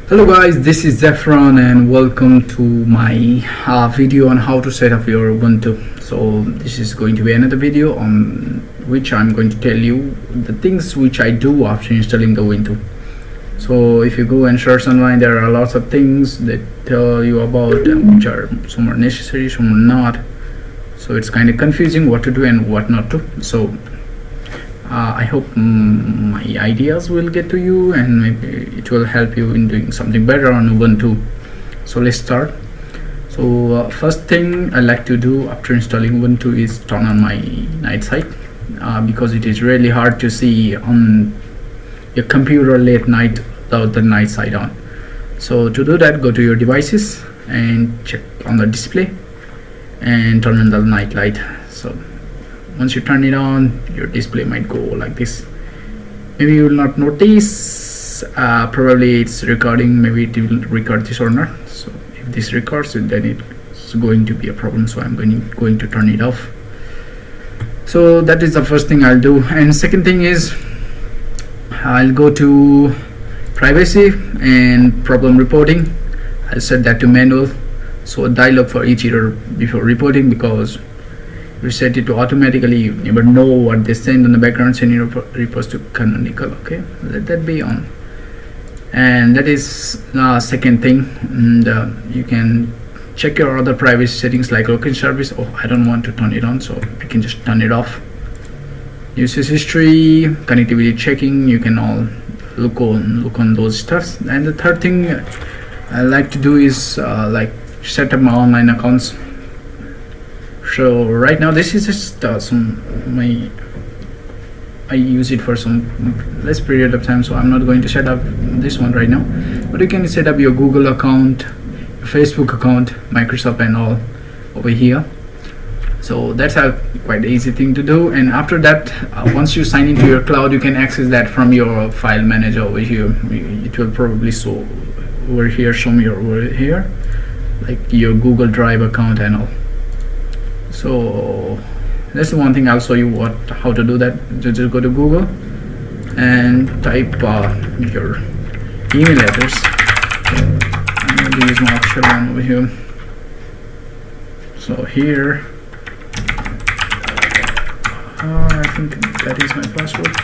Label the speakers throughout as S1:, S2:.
S1: Hello guys, this is Zephron and welcome to my video on how to set up your Ubuntu. So this is going to be another video on which I'm going to tell you the things which I do after installing the Ubuntu. So if you go and search online, there are lots of things that tell you about which are some are necessary, some are not. So it's kind of confusing what to do and what not to. So I hope my ideas will get to you and maybe it will help you in doing something better on Ubuntu. So let's start. So first thing I like to do after installing Ubuntu is turn on my night sight because it is really hard to see on your computer late night without the night sight on. So to do that, go to your devices and check on the display and turn on the night light. So once you turn it on, your display might go like this. Maybe you will not notice, probably it's recording, maybe it will record this or not. So if this records it, then it's going to be a problem, so I'm going to turn it off. So that is the first thing I'll do. And second thing is I'll go to privacy and problem reporting. I'll set that to manual, so a dialog for each error before reporting, because you set it to automatically, you never know what they send on the background, sending reports to canonical. Okay, let that be on. And that is second thing. And you can check your other privacy settings like location service. Oh, I don't want to turn it on, so I can just turn it off. Usage history, connectivity checking, you can all look on those stuffs. And the third thing I like to do is like set up my online accounts. So right now this is just I use it for some less period of time, so I'm not going to set up this one right now, but you can set up your Google account, your Facebook account, Microsoft and all over here. So that's a quite easy thing to do. And after that, once you sign into your cloud, you can access that from your file manager over here. It will probably show me over here like your Google Drive account and all. So that's the one thing I'll show you how to do that. Just go to Google and type your email address. I'm going to use my official one over here. So here, I think that is my password.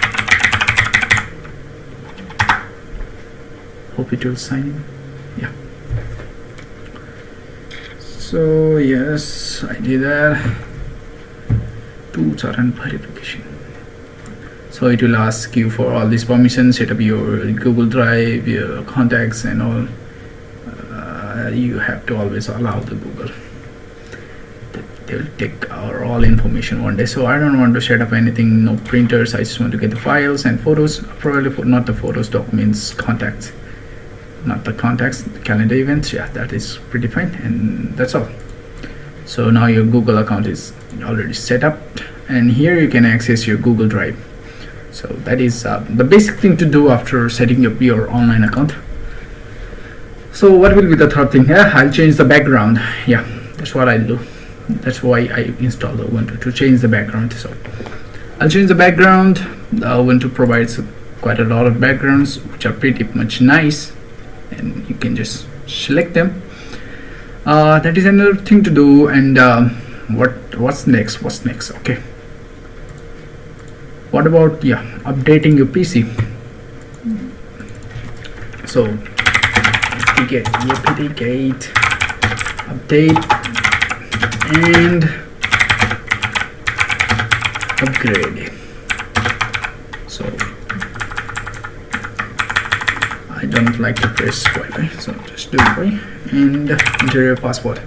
S1: Hope it will sign in. Yeah. So yes, I did that. Tools and verification. So it will ask you for all these permissions, set up your Google Drive, your contacts and all. You have to always allow the Google. They will take our all information one day. So I don't want to set up anything, no printers. I just want to get the files and photos, probably not the photos, documents, contacts. Not the contacts, the calendar events. Yeah, that is pretty fine, and that's all. So now your Google account is already set up, and here you can access your Google Drive. So that is the basic thing to do after setting up your online account. So what will be the third thing? Yeah, I'll change the background. Yeah, that's what I'll do. That's why I installed the Ubuntu, to change the background. So I'll change the background. The Ubuntu provides quite a lot of backgrounds which are pretty much nice, and you can just select them. That is another thing to do. And what's next? Okay, what about updating your PC? So apt-get update and upgrade. So I don't like to press Y, so just do Y and enter your password.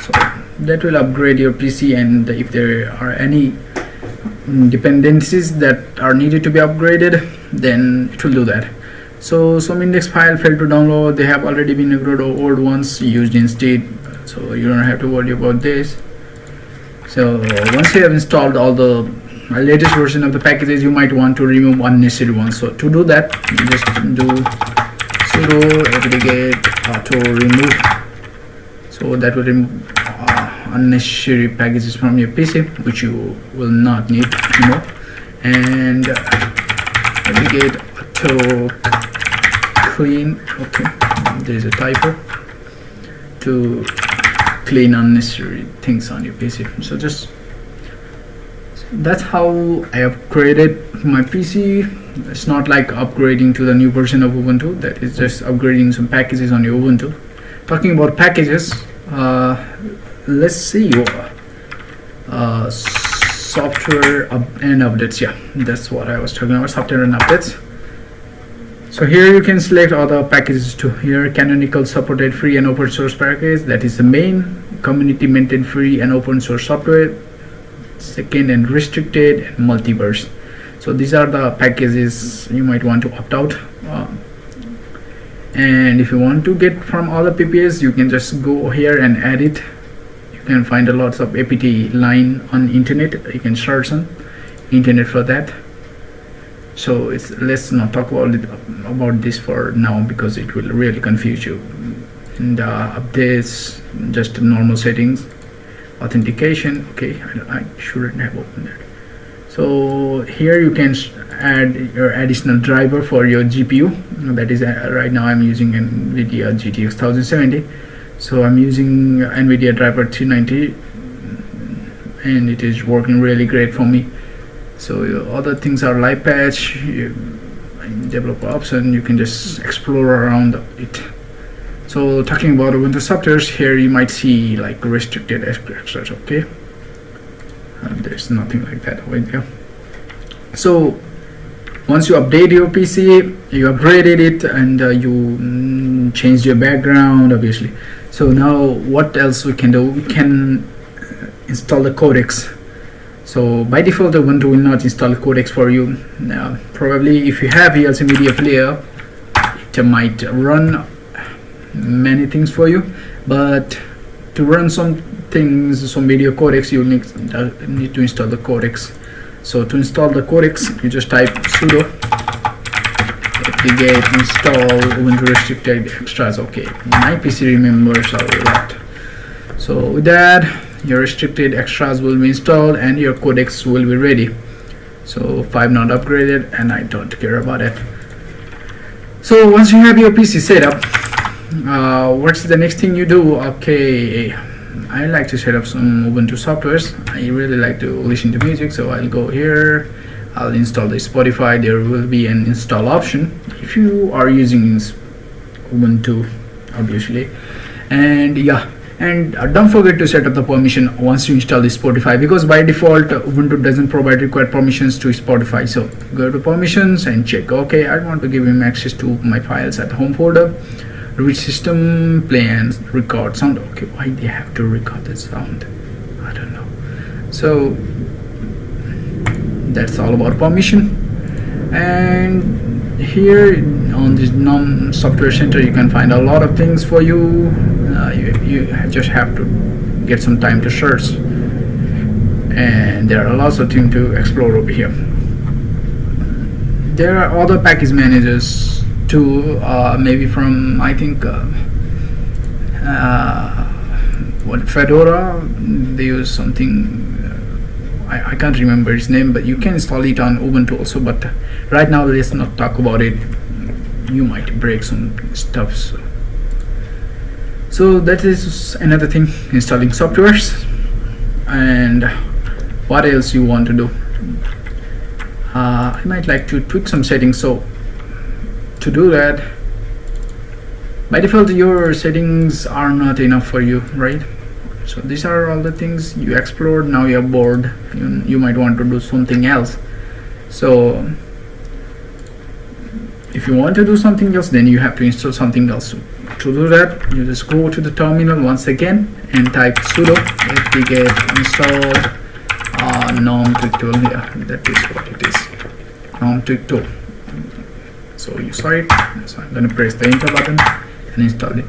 S1: So that will upgrade your PC, and if there are any dependencies that are needed to be upgraded, then it will do that. So some index file failed to download, they have already been upgraded, old ones used instead, so you don't have to worry about this. So once you have installed all the latest version of the packages, you might want to remove unnecessary ones. So to do that, you just do sudo apt-get auto remove. So that will remove unnecessary packages from your PC which you will not need anymore. And apt-get auto clean, okay, there is a typo, to clean unnecessary things on your PC. So just that's how I upgraded my PC. It's not like upgrading to the new version of Ubuntu, that is just upgrading some packages on your Ubuntu. Talking about packages, let's see, software and updates. Yeah, that's what I was talking about, software and updates. So here you can select all the packages to here. Canonical supported free and open source package, that is the main. Community maintained free and open source software, second, and restricted and multiverse. So these are the packages you might want to opt out. And if you want to get from all the PPAs, you can just go here and add it. You can find a lots of apt line on internet. You can search on internet for that. So let's not talk about this for now, because it will really confuse you. And updates, just normal settings, authentication. Okay, I shouldn't have opened that. So here you can add your additional driver for your GPU. That is right now I'm using NVIDIA GTX 1070, so I'm using NVIDIA driver 390, and it is working really great for me. So other things are live patch, developer option, you can just explore around it. So talking about Ubuntu softwares, here you might see like restricted extras. Okay, there's nothing like that over there. So once you update your PC, you upgraded it, and you changed your background, obviously. So now what else we can do? We can install the codecs. So by default, Ubuntu will not install codecs for you. Probably if you have VLC media player, it might run many things for you, but to run some things, some video codecs, you need to install the codecs. So to install the codecs, you just type sudo apt-get install ubuntu restricted extras. Okay, my PC remembers all that. So with that, your restricted extras will be installed and your codecs will be ready. So 5 not upgraded, and I don't care about it. So once you have your PC set up, what's the next thing you do? Okay, I like to set up some Ubuntu softwares. I really like to listen to music, so I'll go here, I'll install the Spotify. There will be an install option if you are using Ubuntu, obviously. And yeah, and don't forget to set up the permission once you install the Spotify, because by default Ubuntu doesn't provide required permissions to Spotify. So go to permissions and check. Okay, I want to give him access to my files at the home folder. Reach system, play and record sound. Okay, why they have to record the sound? I don't know. So that's all about permission. And here on this NOM software center, you can find a lot of things for you. You just have to get some time to search, and there are lots of things to explore over here. There are other package managers too, maybe from, I think, Fedora. They use something, I can't remember its name, but you can install it on Ubuntu also. But right now let's not talk about it, you might break some stuff. So that is another thing, installing softwares. And what else you want to do? I might like to tweak some settings. So to do that, by default your settings are not enough for you, right? So these are all the things you explored. Now you're bored, you might want to do something else. So if you want to do something else, then you have to install something else. To do that, you just go to the terminal once again and type sudo apt-get install nom tweak tool. Yeah, that is what it is, nom tweak tool. So you saw it. So I'm going to press the enter button and install it.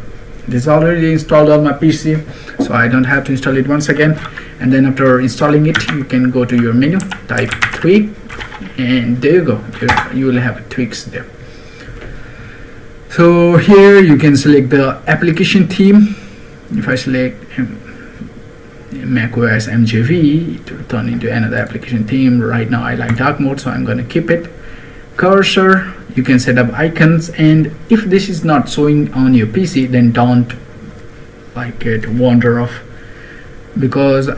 S1: This is already installed on my PC, so I don't have to install it once again. And then after installing it, you can go to your menu, type tweak, and there you go. You will have tweaks there. So here you can select the application theme. If I select macOS MJV, it will turn into another application theme. Right now I like dark mode, so I'm going to keep it. Cursor, you can set up icons, and if this is not showing on your PC, then don't like it wander off, because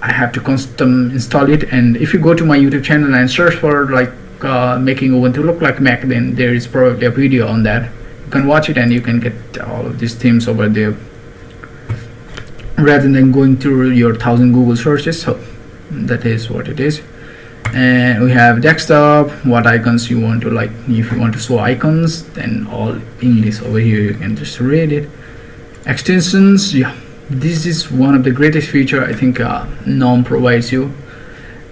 S1: I have to custom install it. And if you go to my YouTube channel and search for like making Ubuntu look like Mac, then there is probably a video on that. You can watch it and you can get all of these themes over there rather than going through your 1000 Google searches. So that is what it is. And we have desktop, what icons you want to like. If you want to show icons, then all English over here, you can just read it. Extensions, yeah, this is one of the greatest feature I think GNOME provides you.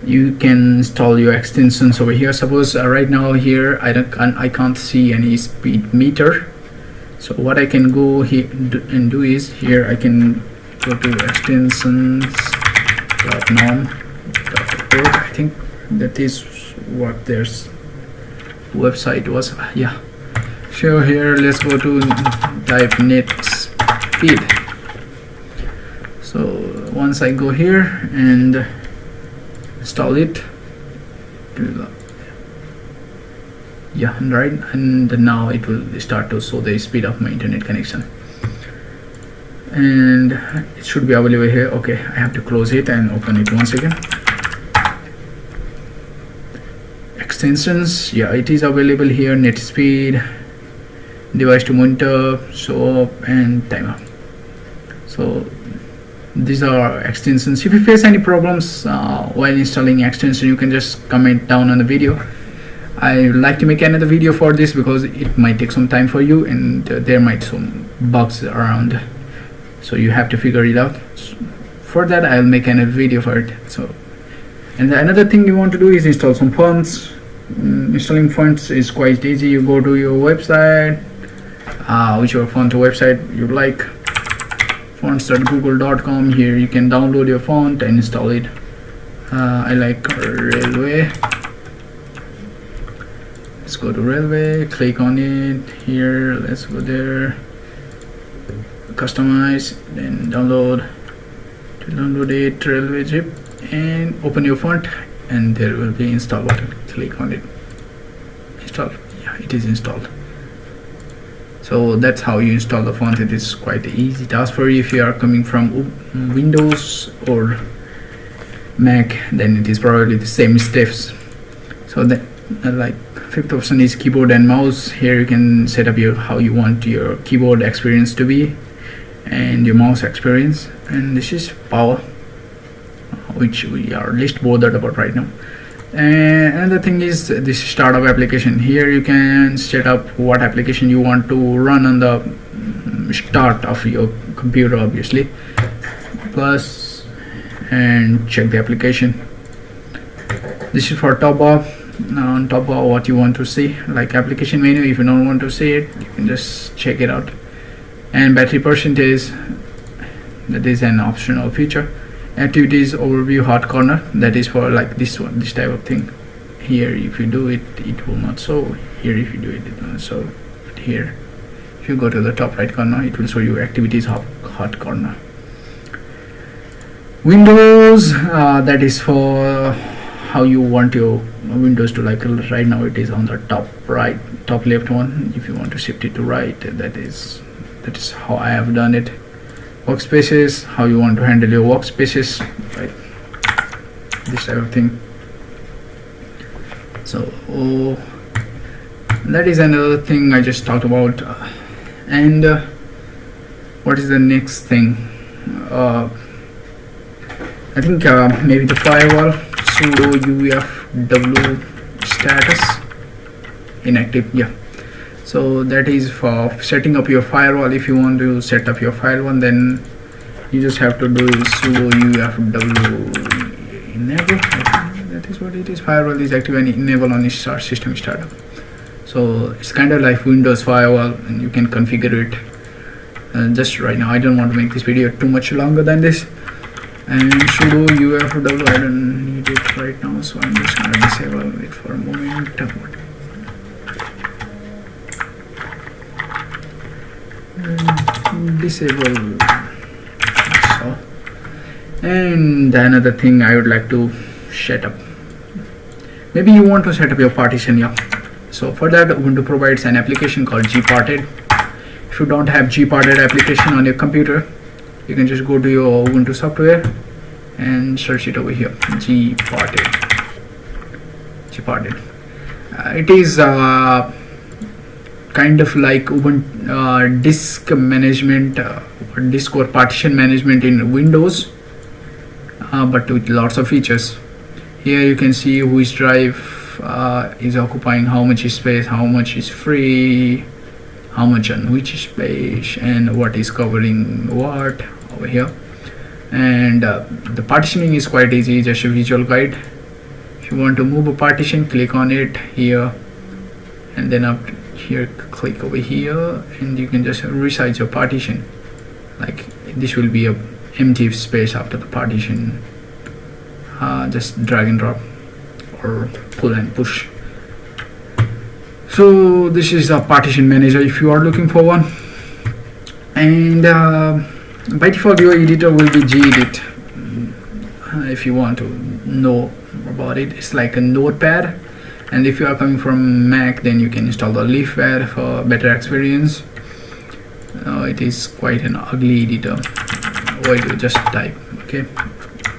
S1: You can install your extensions over here. Suppose right now here I can't see any speed meter, so what I can go here and do is, here I can go to extensions.gnome.org. I think that is what their website was. Yeah, so here let's go to type net speed. So once I go here and install it, yeah, right, and now it will start to show the speed of my internet connection, and it should be available here. Okay, I have to close it and open it once again. Extensions, yeah, it is available here. Net speed, device to monitor, show up, and timer. So these are extensions. If you face any problems while installing extension, you can just comment down on the video. I would like to make another video for this because it might take some time for you, and there might some bugs around, so you have to figure it out. For that I'll make another video for it. So, and another thing you want to do is install some fonts. Installing fonts is quite easy. You go to your website, whichever font website you like, fonts.google.com. here you can download your font and install it. I like Railway. Let's go to Railway, click on it here. Let's go there, customize, then download. To download it, Railway zip, and open your font, and there will be install button. Click on it, install. Yeah, it is installed. So that's how you install the font. It is quite an easy task for you. If you are coming from Windows or Mac, then it is probably the same steps. So that like fifth option is keyboard and mouse. Here you can set up how you want your keyboard experience to be and your mouse experience. And this is power, which we are least bothered about right now. And another thing is this startup application. Here you can set up what application you want to run on the start of your computer, obviously, plus, and check the application. This is for top up. On top of what you want to see, like application menu. If you don't want to see it, you can just check it out. And battery percentage, that is an optional feature. Activities overview hot corner, that is for like this type of thing. Here if you do it, it will not show. Here if you do it, it will not show. But here if you go to the top right corner, it will show you activities hot corner. Windows, that is for how you want your Windows to like. Right now it is on the top left one. If you want to shift it to right, that is how I have done it. Workspaces, how you want to handle your workspaces, right, this type of thing. So that is another thing I just talked about. And what is the next thing? I think maybe the firewall, sudo ufw status inactive. Yeah, so that is for setting up your firewall. If you want to set up your firewall, then you just have to do sudo ufw enable. I think that is what it is. Firewall is active and enable on system startup. So it's kind of like Windows firewall, and you can configure it. Just right now, I don't want to make this video too much longer than this. And sudo ufw, I don't need it right now, so I'm just gonna disable it for a moment. Disable. So, and another thing I would like to set up. Maybe you want to set up your partition. Yeah, So for that, Ubuntu provides an application called gparted. If you don't have gparted application on your computer, you can just go to your Ubuntu software and search it over here, gparted. It is kind of like Ubuntu disk management or disk or partition management in Windows, but with lots of features. Here you can see which drive is occupying how much space, how much is free, how much on which space, and what is covering what over here. And the partitioning is quite easy, just a visual guide. If you want to move a partition, click on it here, and then up here click over here, and you can just resize your partition. Like this will be a empty space after the partition. Just drag and drop or pull and push. So this is a partition manager if you are looking for one. And by default your editor will be gedit. If you want to know about it, it's like a notepad. And if you are coming from Mac, then you can install the leafpad for better experience. It is quite an ugly editor. Wait, you just type, okay,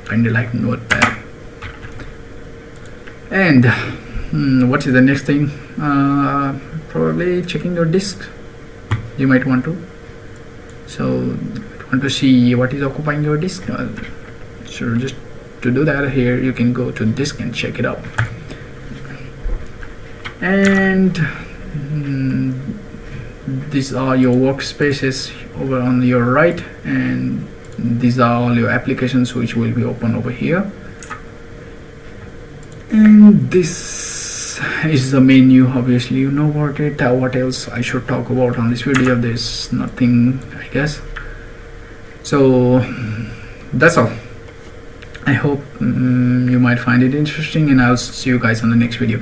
S1: kind of like notepad. And what is the next thing? Probably checking your disk. You might want to. So want to see what is occupying your disk. So just to do that, here you can go to disk and check it out. And these are your workspaces over on your right, and these are all your applications which will be open over here. And this is the menu. Obviously you know about it. What else I should talk about on this video? There's nothing, I guess. So that's all. I hope you might find it interesting, and I'll see you guys on the next video.